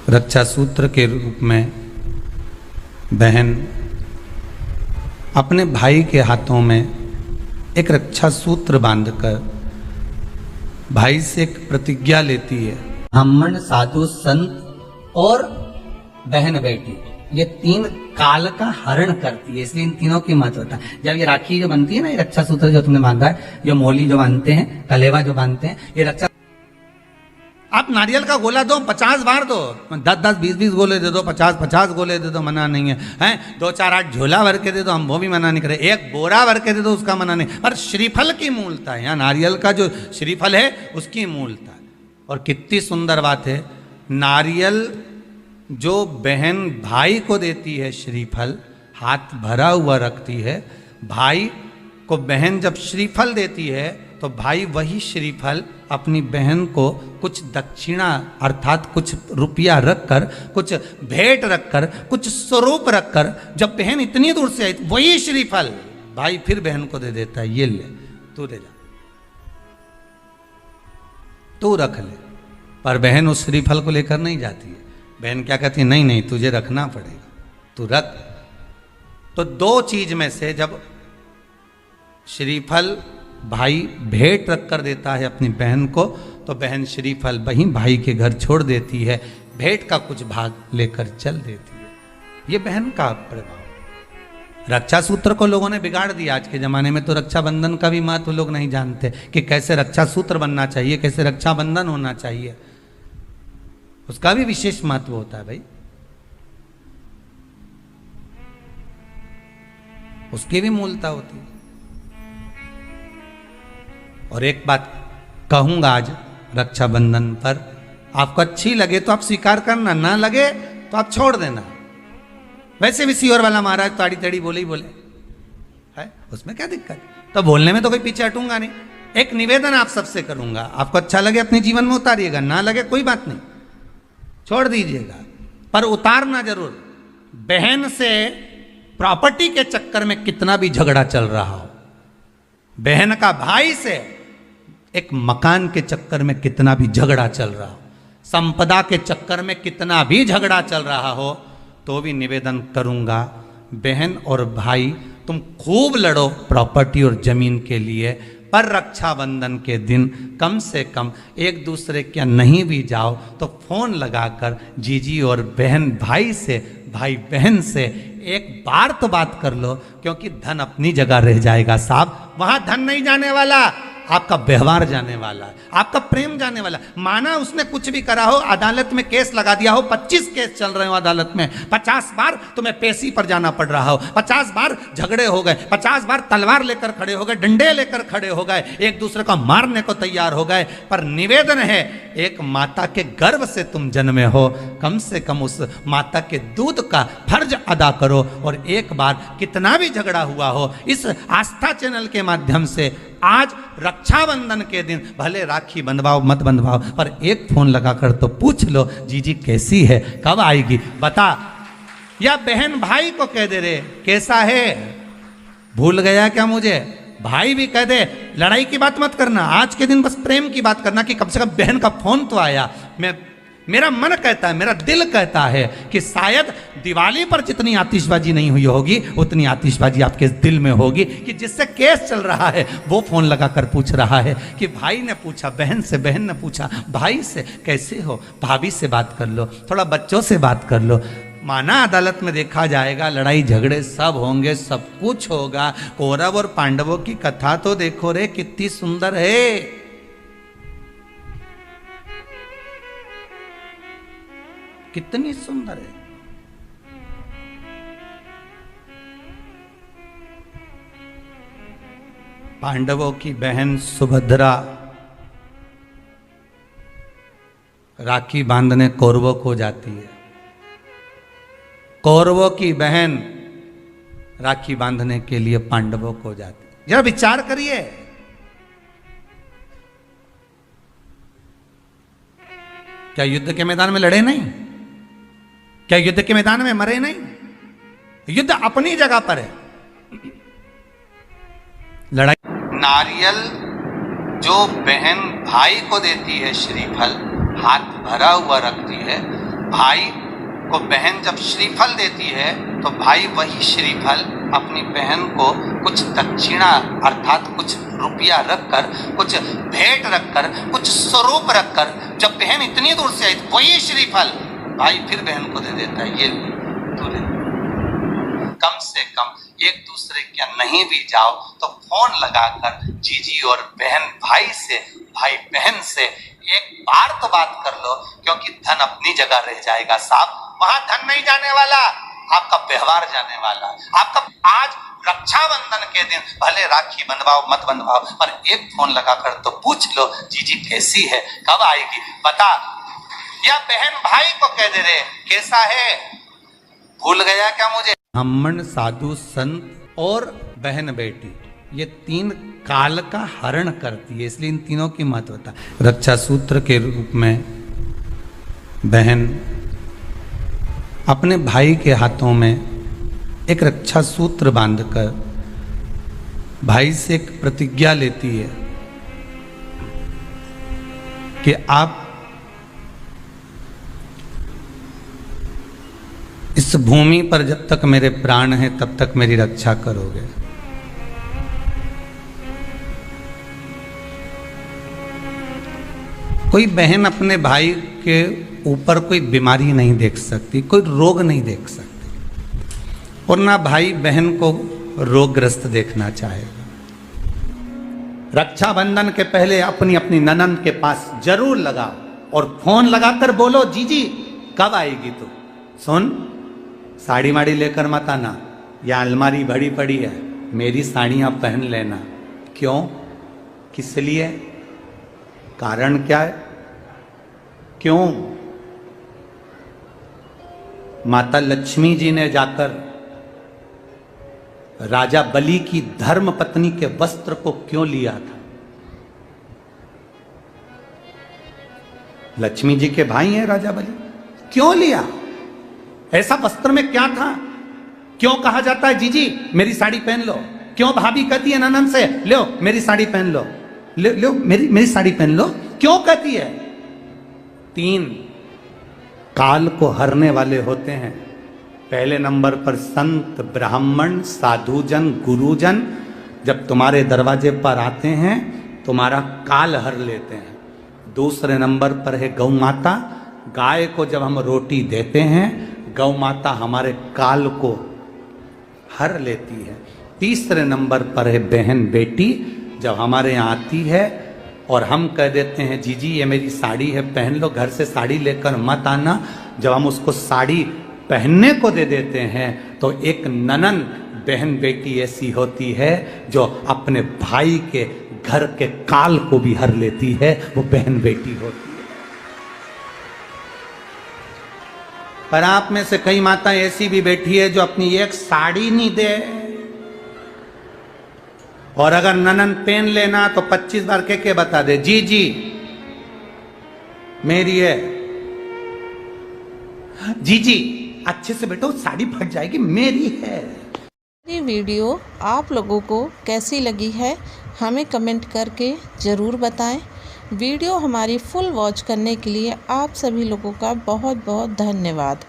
रक्षा सूत्र के रूप में बहन अपने भाई के हाथों में एक रक्षा सूत्र बांधकर भाई से एक प्रतिज्ञा लेती है। ब्राह्मण, साधु, संत और बहन बेटी, ये तीन काल का हरण करती है, इसलिए इन तीनों की महत्वता है। जब ये राखी जो बनती है ना, ये रक्षा सूत्र जो तुमने बांधा है, जो मोली जो बांधते हैं, कलेवा जो बांधते हैं, ये रक्षा। आप नारियल का गोला दो 50 बार दो, 10-10, 20-20 गोले दे दो, 50-50 गोले दे दो, मना नहीं है, हैं 2-4-8 झोला भर के दे दो, हम वो भी मना नहीं करे, एक बोरा भर के दे दो, उसका मना नहीं। पर श्रीफल की मूलता है, यहाँ नारियल का जो श्रीफल है उसकी मूलता है। और कितनी सुंदर बात है, नारियल जो बहन भाई को देती है, श्रीफल हाथ भरा हुआ रखती है, भाई को बहन जब श्रीफल देती है तो भाई वही श्रीफल अपनी बहन को कुछ दक्षिणा अर्थात कुछ रुपया रखकर, कुछ भेंट रखकर, कुछ स्वरूप रखकर, जब बहन इतनी दूर से आई वही श्रीफल भाई फिर बहन को दे देता है, ये ले तू ले जा, तू रख ले। पर बहन उस श्रीफल को लेकर नहीं जाती है, बहन क्या कहती है, नहीं नहीं तुझे रखना पड़ेगा, तू रख। तो दो चीज में से जब श्रीफल भाई भेंट रख कर देता है अपनी बहन को, तो बहन श्रीफल वहीं भाई के घर छोड़ देती है, भेंट का कुछ भाग लेकर चल देती है। ये बहन का प्रभाव। रक्षा सूत्र को लोगों ने बिगाड़ दिया आज के जमाने में, तो रक्षाबंधन का भी महत्व लोग नहीं जानते कि कैसे रक्षा सूत्र बनना चाहिए, कैसे रक्षाबंधन होना चाहिए, उसका भी विशेष महत्व होता है भाई, उसकी भी मूलता होती है। और एक बात कहूंगा आज रक्षाबंधन पर, आपको अच्छी लगे तो आप स्वीकार करना, ना लगे तो आप छोड़ देना। वैसे भी सीहोर वाला महाराज ताड़ी तड़ी बोले ही बोले है, उसमें क्या दिक्कत, तो बोलने में तो कोई पीछे हटूंगा नहीं। एक निवेदन आप सबसे करूंगा, आपको अच्छा लगे अपने जीवन में उतारिएगा, ना लगे कोई बात नहीं, छोड़ दीजिएगा, पर उतारना जरूर। बहन से प्रॉपर्टी के चक्कर में कितना भी झगड़ा चल रहा हो, बहन का भाई से एक मकान के चक्कर में कितना भी झगड़ा चल रहा हो, संपदा के चक्कर में कितना भी झगड़ा चल रहा हो, तो भी निवेदन करूंगा, बहन और भाई तुम खूब लड़ो प्रॉपर्टी और जमीन के लिए, पर रक्षाबंधन के दिन कम से कम एक दूसरे के नहीं भी जाओ तो फोन लगाकर जीजी और बहन भाई से, भाई बहन से एक बार तो बात कर लो, क्योंकि धन अपनी जगह रह जाएगा साहब, वहां धन नहीं जाने वाला, आपका व्यवहार जाने वाला है, आपका प्रेम जाने वाला। माना उसने कुछ भी करा हो, अदालत में केस लगा दिया हो, 25 केस चल रहे हो अदालत में, 50 बार तुम्हें पेशी पर जाना पड़ रहा हो, 50 बार झगड़े हो गए, 50 बार तलवार लेकर खड़े हो गए, डंडे लेकर खड़े हो गए, एक दूसरे को मारने को तैयार हो गए, पर निवेदन है, एक माता के गर्भ से तुम जन्मे हो, कम से कम उस माता के दूध का फर्ज अदा करो। और एक बार कितना भी झगड़ा हुआ हो, इस आस्था चैनल के माध्यम से आज रक्षाबंधन के दिन भले राखी बंधवाओ मत बंधवाओ, पर एक फोन लगाकर तो पूछ लो, जीजी कैसी है, कब आएगी बता, या बहन भाई को कह दे रे कैसा है, भूल गया क्या मुझे, भाई भी कह दे, लड़ाई की बात मत करना, आज के दिन बस प्रेम की बात करना कि कम से कम बहन का फोन तो आया। मेरा मन कहता है, मेरा दिल कहता है कि शायद दिवाली पर जितनी आतिशबाजी नहीं हुई होगी उतनी आतिशबाजी आपके दिल में होगी, कि जिससे केस चल रहा है वो फोन लगाकर पूछ रहा है कि भाई ने पूछा बहन से, बहन ने पूछा भाई से, कैसे हो, भाभी से बात कर लो, थोड़ा बच्चों से बात कर लो। माना अदालत में देखा जाएगा, लड़ाई झगड़े सब होंगे, सब कुछ होगा, कौरव और पांडवों की कथा तो देखो रे कितनी सुंदर है। कितनी सुंदर है। पांडवों की बहन सुभद्रा राखी बांधने कौरवों को जाती है, कौरवों की बहन राखी बांधने के लिए पांडवों को जाती है। जरा विचार करिए, क्या युद्ध के मैदान में लड़े नहीं, क्या युद्ध के मैदान में मरे नहीं, युद्ध अपनी जगह पर है, लड़ाई। नारियल जो बहन भाई को देती है, श्रीफल हाथ भरा हुआ रखती है, भाई को बहन जब श्रीफल देती है तो भाई वही श्रीफल अपनी बहन को कुछ दक्षिणा अर्थात कुछ रुपया रखकर, कुछ भेंट रखकर, कुछ स्वरूप रखकर, जब बहन इतनी दूर से आई वही श्रीफल भाई फिर बहन को दे देता है, ये तू ले। कम से कम एक दूसरे के नहीं भी जाओ तो फोन लगाकर जीजी और बहन भाई से, भाई बहन से एक बार तो बात कर लो, क्योंकि धन अपनी जगह रह जाएगा साहब, वहां धन नहीं जाने वाला, आपका व्यवहार जाने वाला। आपका आज रक्षाबंधन के दिन भले राखी बंधवाओ मत बंधवाओ, पर एक फोन लगाकर तो पूछ लो जीजी कैसी है, कब आएगी बता, या बहन भाई को कह दे रे कैसा है, भूल गया क्या मुझे। ब्राह्मण, साधु, संत और बहन बेटी, ये तीन काल का हरण करती है, इसलिए इन तीनों की महत्वता। रक्षा सूत्र के रूप में बहन अपने भाई के हाथों में एक रक्षा सूत्र बांधकर भाई से एक प्रतिज्ञा लेती है कि आप इस भूमि पर जब तक मेरे प्राण हैं तब तक मेरी रक्षा करोगे। कोई बहन अपने भाई के ऊपर कोई बीमारी नहीं देख सकती, कोई रोग नहीं देख सकती, और ना भाई बहन को रोगग्रस्त देखना चाहेगा। रक्षाबंधन के पहले अपनी अपनी ननंद के पास जरूर लगाओ और फोन लगाकर बोलो जीजी कब आएगी तू, सुन साड़ी माड़ी लेकर मत आना, या अलमारी भरी पड़ी है मेरी साड़ियां पहन लेना। क्यों, किस लिए, कारण क्या है, क्यों? माता लक्ष्मी जी ने जाकर राजा बलि की धर्म पत्नी के वस्त्र को क्यों लिया था? लक्ष्मी जी के भाई हैं राजा बलि, क्यों लिया? ऐसा वस्त्र में क्या था? क्यों कहा जाता है जीजी मेरी साड़ी पहन लो? क्यों भाभी कहती है ननंद से लो मेरी साड़ी पहन लो, लो मेरी साड़ी पहन लो, क्यों कहती है? तीन काल को हरने वाले होते हैं। पहले नंबर पर संत, ब्राह्मण, साधुजन, गुरुजन जब तुम्हारे दरवाजे पर आते हैं तुम्हारा काल हर लेते हैं। दूसरे नंबर पर है गौ माता, गाय को जब हम रोटी देते हैं गौ माता हमारे काल को हर लेती है। तीसरे नंबर पर है बहन बेटी, जब हमारे यहाँ आती है और हम कह देते हैं जीजी ये मेरी साड़ी है पहन लो, घर से साड़ी लेकर मत आना, जब हम उसको साड़ी पहनने को दे देते हैं तो एक ननन बहन बेटी ऐसी होती है जो अपने भाई के घर के काल को भी हर लेती है, वो बहन बेटी होती है। पर आप में से कई माता ऐसी भी बैठी है जो अपनी एक साड़ी नहीं दे, और अगर ननन पहन लेना तो 25 बार के बता दे जी जी मेरी है, जी जी अच्छे से बैठो साड़ी फट जाएगी मेरी है। ये वीडियो आप लोगों को कैसी लगी है हमें कमेंट करके ज़रूर बताएं। वीडियो हमारी फुल वॉच करने के लिए आप सभी लोगों का बहुत बहुत धन्यवाद।